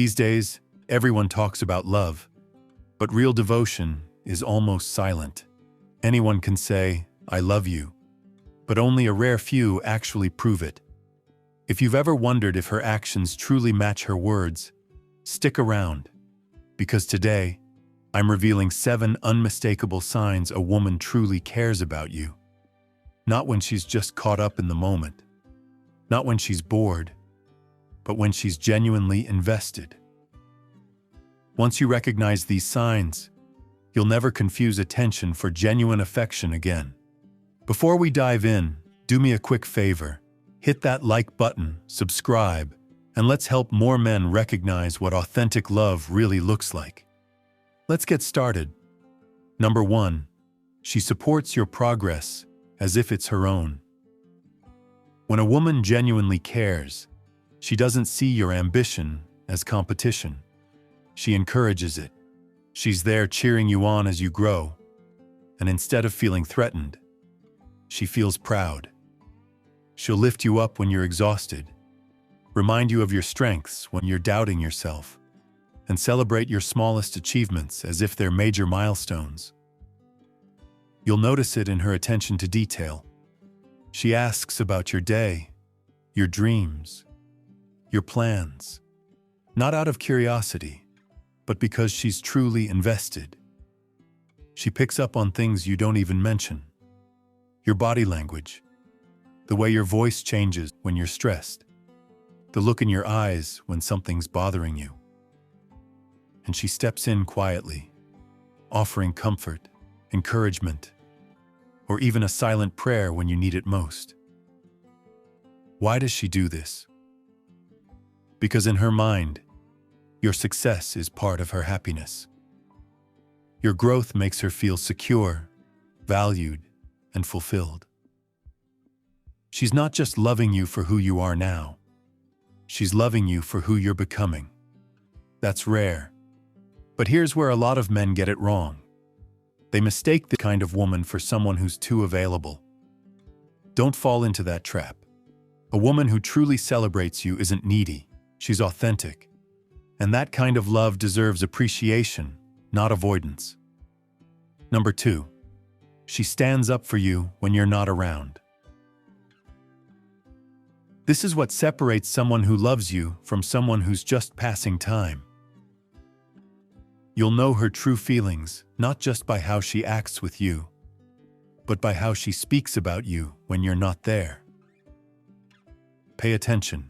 These days, everyone talks about love, but real devotion is almost silent. Anyone can say, "I love you," but only a rare few actually prove it. If you've ever wondered if her actions truly match her words, stick around, because today, I'm revealing 7 unmistakable signs a woman truly cares about you. Not when she's just caught up in the moment, not when she's bored, but when she's genuinely invested. Once you recognize these signs, you'll never confuse attention for genuine affection again. Before we dive in, do me a quick favor. Hit that like button, subscribe, and let's help more men recognize what authentic love really looks like. Let's get started. Number 1, she supports your progress as if it's her own. When a woman genuinely cares, she doesn't see your ambition as competition. She encourages it. She's there cheering you on as you grow, and instead of feeling threatened, she feels proud. She'll lift you up when you're exhausted, remind you of your strengths when you're doubting yourself, and celebrate your smallest achievements as if they're major milestones. You'll notice it in her attention to detail. She asks about your day, your dreams, your plans, not out of curiosity, but because she's truly invested. She picks up on things you don't even mention. Your body language, the way your voice changes when you're stressed, the look in your eyes when something's bothering you. And she steps in quietly, offering comfort, encouragement, or even a silent prayer when you need it most. Why does she do this? Because in her mind, your success is part of her happiness. Your growth makes her feel secure, valued, and fulfilled. She's not just loving you for who you are now. She's loving you for who you're becoming. That's rare. But here's where a lot of men get it wrong. They mistake the kind of woman for someone who's too available. Don't fall into that trap. A woman who truly celebrates you isn't needy. She's authentic. And that kind of love deserves appreciation, not avoidance. Number 2, she stands up for you when you're not around. This is what separates someone who loves you from someone who's just passing time. You'll know her true feelings not just by how she acts with you, but by how she speaks about you when you're not there. Pay attention.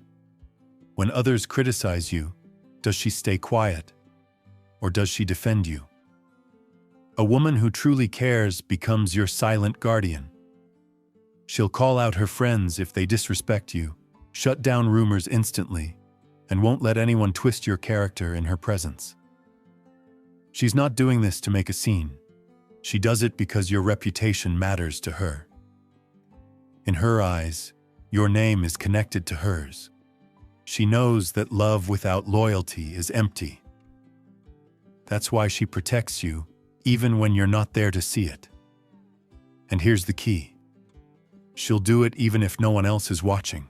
When others criticize you, does she stay quiet, or does she defend you? A woman who truly cares becomes your silent guardian. She'll call out her friends if they disrespect you, shut down rumors instantly, and won't let anyone twist your character in her presence. She's not doing this to make a scene. She does it because your reputation matters to her. In her eyes, your name is connected to hers. She knows that love without loyalty is empty. That's why she protects you, even when you're not there to see it. And here's the key. She'll do it even if no one else is watching.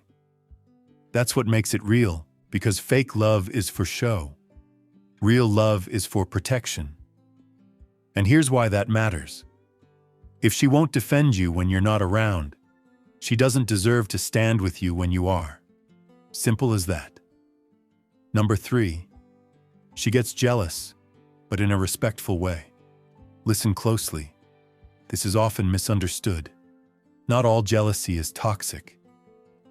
That's what makes it real, because fake love is for show. Real love is for protection. And here's why that matters. If she won't defend you when you're not around, she doesn't deserve to stand with you when you are. Simple as that. Number 3, she gets jealous, but in a respectful way. Listen closely. This is often misunderstood. Not all jealousy is toxic.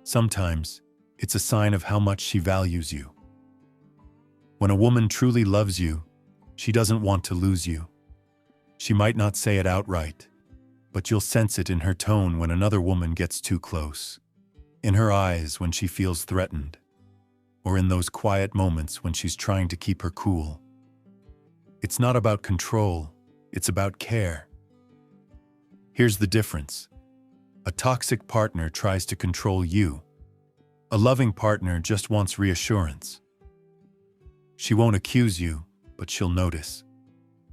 Sometimes, it's a sign of how much she values you. When a woman truly loves you, she doesn't want to lose you. She might not say it outright, but you'll sense it in her tone when another woman gets too close, in her eyes when she feels threatened, or in those quiet moments when she's trying to keep her cool. It's not about control, it's about care. Here's the difference. A toxic partner tries to control you. A loving partner just wants reassurance. She won't accuse you, but she'll notice.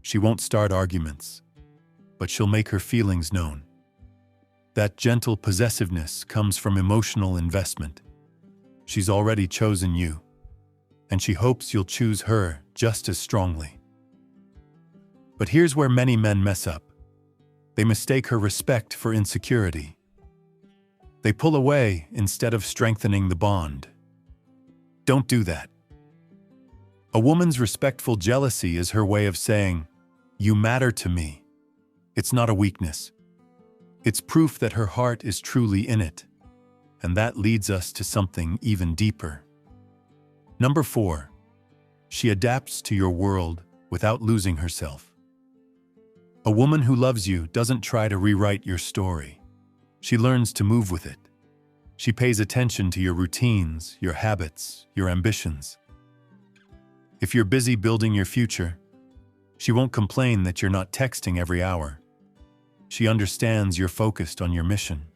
She won't start arguments, but she'll make her feelings known. That gentle possessiveness comes from emotional investment. She's already chosen you. and she hopes you'll choose her just as strongly. But here's where many men mess up. They mistake her respect for insecurity. They pull away instead of strengthening the bond. Don't do that. A woman's respectful jealousy is her way of saying, "You matter to me." It's not a weakness. It's proof that her heart is truly in it. And that leads us to something even deeper. Number 4. She adapts to your world without losing herself. A woman who loves you doesn't try to rewrite your story. She learns to move with it. She pays attention to your routines, your habits, your ambitions. If you're busy building your future, she won't complain that you're not texting every hour. She understands you're focused on your mission.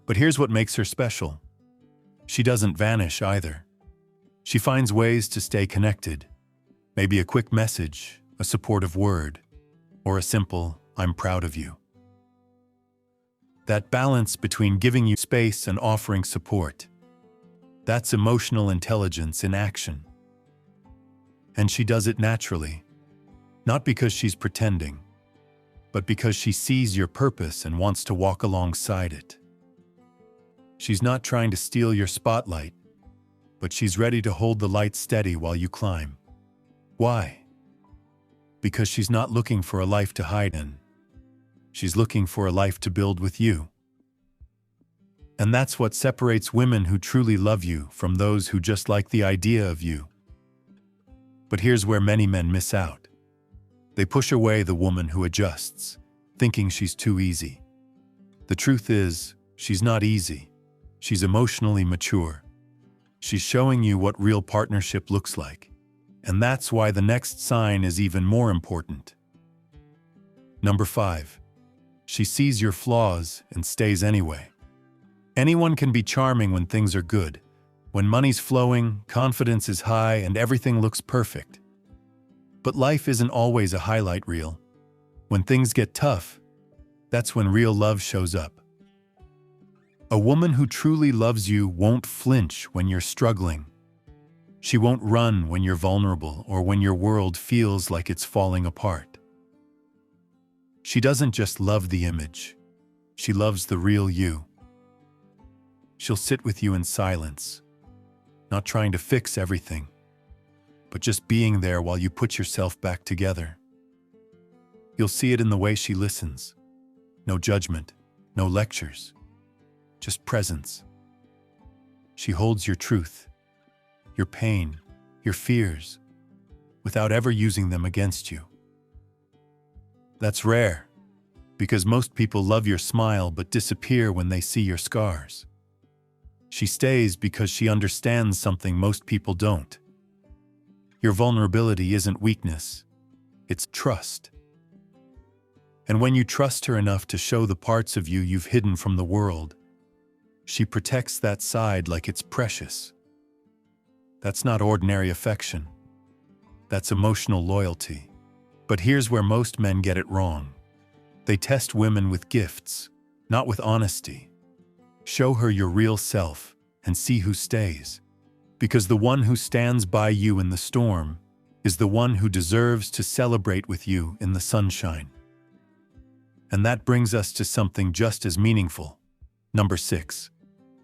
But here's what makes her special. She doesn't vanish either. She finds ways to stay connected. Maybe a quick message, a supportive word, or a simple, "I'm proud of you." That balance between giving you space and offering support, that's emotional intelligence in action. And she does it naturally, not because she's pretending, but because she sees your purpose and wants to walk alongside it. She's not trying to steal your spotlight, but she's ready to hold the light steady while you climb. Why? Because she's not looking for a life to hide in. She's looking for a life to build with you. And that's what separates women who truly love you from those who just like the idea of you. But here's where many men miss out. They push away the woman who adjusts, thinking she's too easy. The truth is, she's not easy. She's emotionally mature. She's showing you what real partnership looks like. And that's why the next sign is even more important. Number 5. She sees your flaws and stays anyway. Anyone can be charming when things are good. When money's flowing, confidence is high, and everything looks perfect. But life isn't always a highlight reel. When things get tough, that's when real love shows up. A woman who truly loves you won't flinch when you're struggling. She won't run when you're vulnerable or when your world feels like it's falling apart. She doesn't just love the image. She loves the real you. She'll sit with you in silence, not trying to fix everything, but just being there while you put yourself back together. You'll see it in the way she listens. No judgment, no lectures, just presence. She holds your truth, your pain, your fears, without ever using them against you. That's rare, because most people love your smile but disappear when they see your scars. She stays because she understands something most people don't. Your vulnerability isn't weakness, it's trust. And when you trust her enough to show the parts of you you've hidden from the world, she protects that side like it's precious. That's not ordinary affection. That's emotional loyalty. But here's where most men get it wrong. They test women with gifts, not with honesty. Show her your real self and see who stays. Because the one who stands by you in the storm is the one who deserves to celebrate with you in the sunshine. And that brings us to something just as meaningful. Number 6.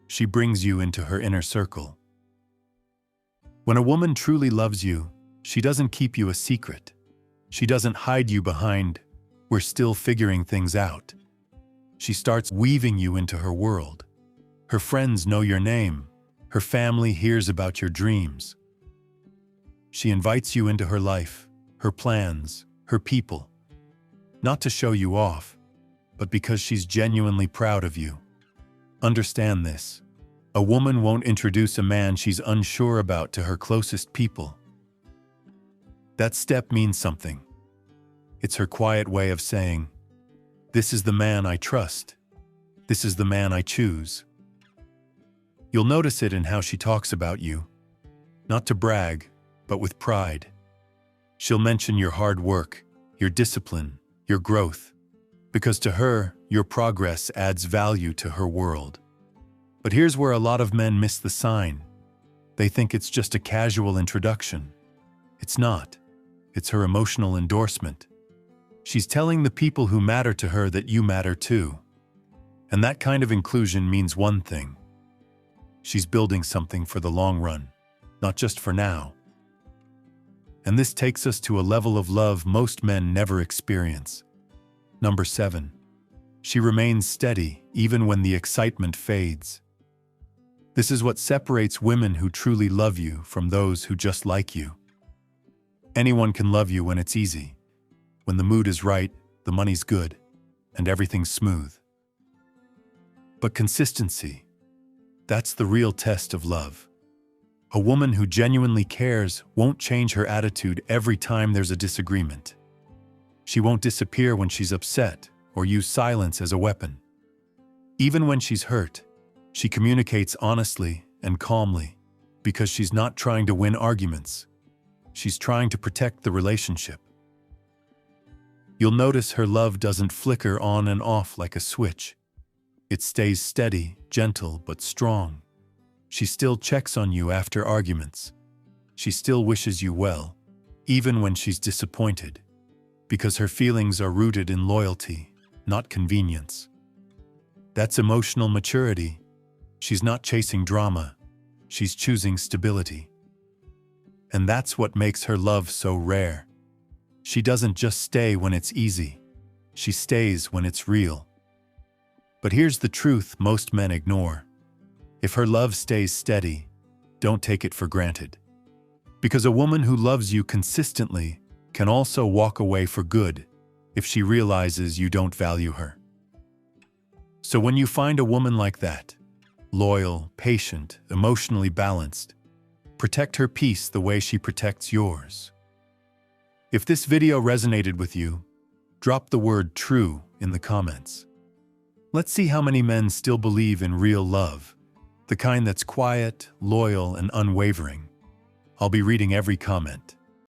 She brings you into her inner circle. When a woman truly loves you, she doesn't keep you a secret. She doesn't hide you behind, "We're still figuring things out." She starts weaving you into her world. Her friends know your name. Her family hears about your dreams. She invites you into her life, her plans, her people. Not to show you off, but because she's genuinely proud of you. Understand this. A woman won't introduce a man she's unsure about to her closest people. That step means something. It's her quiet way of saying, "This is the man I trust. This is the man I choose." You'll notice it in how she talks about you. Not to brag, but with pride. She'll mention your hard work, your discipline, your growth. Because to her, your progress adds value to her world. But here's where a lot of men miss the sign. They think it's just a casual introduction. It's not. It's her emotional endorsement. She's telling the people who matter to her that you matter too. And that kind of inclusion means one thing. She's building something for the long run, not just for now. And this takes us to a level of love most men never experience. Number 7. She remains steady even when the excitement fades. This is what separates women who truly love you from those who just like you. Anyone can love you when it's easy, when the mood is right, the money's good, and everything's smooth. But consistency, that's the real test of love. A woman who genuinely cares won't change her attitude every time there's a disagreement. She won't disappear when she's upset or use silence as a weapon. Even when she's hurt, she communicates honestly and calmly because she's not trying to win arguments. She's trying to protect the relationship. You'll notice her love doesn't flicker on and off like a switch. It stays steady, gentle, but strong. She still checks on you after arguments. She still wishes you well, even when she's disappointed, because her feelings are rooted in loyalty, not convenience. That's emotional maturity. She's not chasing drama. She's choosing stability. And that's what makes her love so rare. She doesn't just stay when it's easy. She stays when it's real. But here's the truth most men ignore. If her love stays steady, don't take it for granted. Because a woman who loves you consistently can also walk away for good if she realizes you don't value her. So when you find a woman like that, loyal, patient, emotionally balanced, protect her peace the way she protects yours. If this video resonated with you, drop the word "true" in the comments. Let's see how many men still believe in real love, the kind that's quiet, loyal, and unwavering. I'll be reading every comment.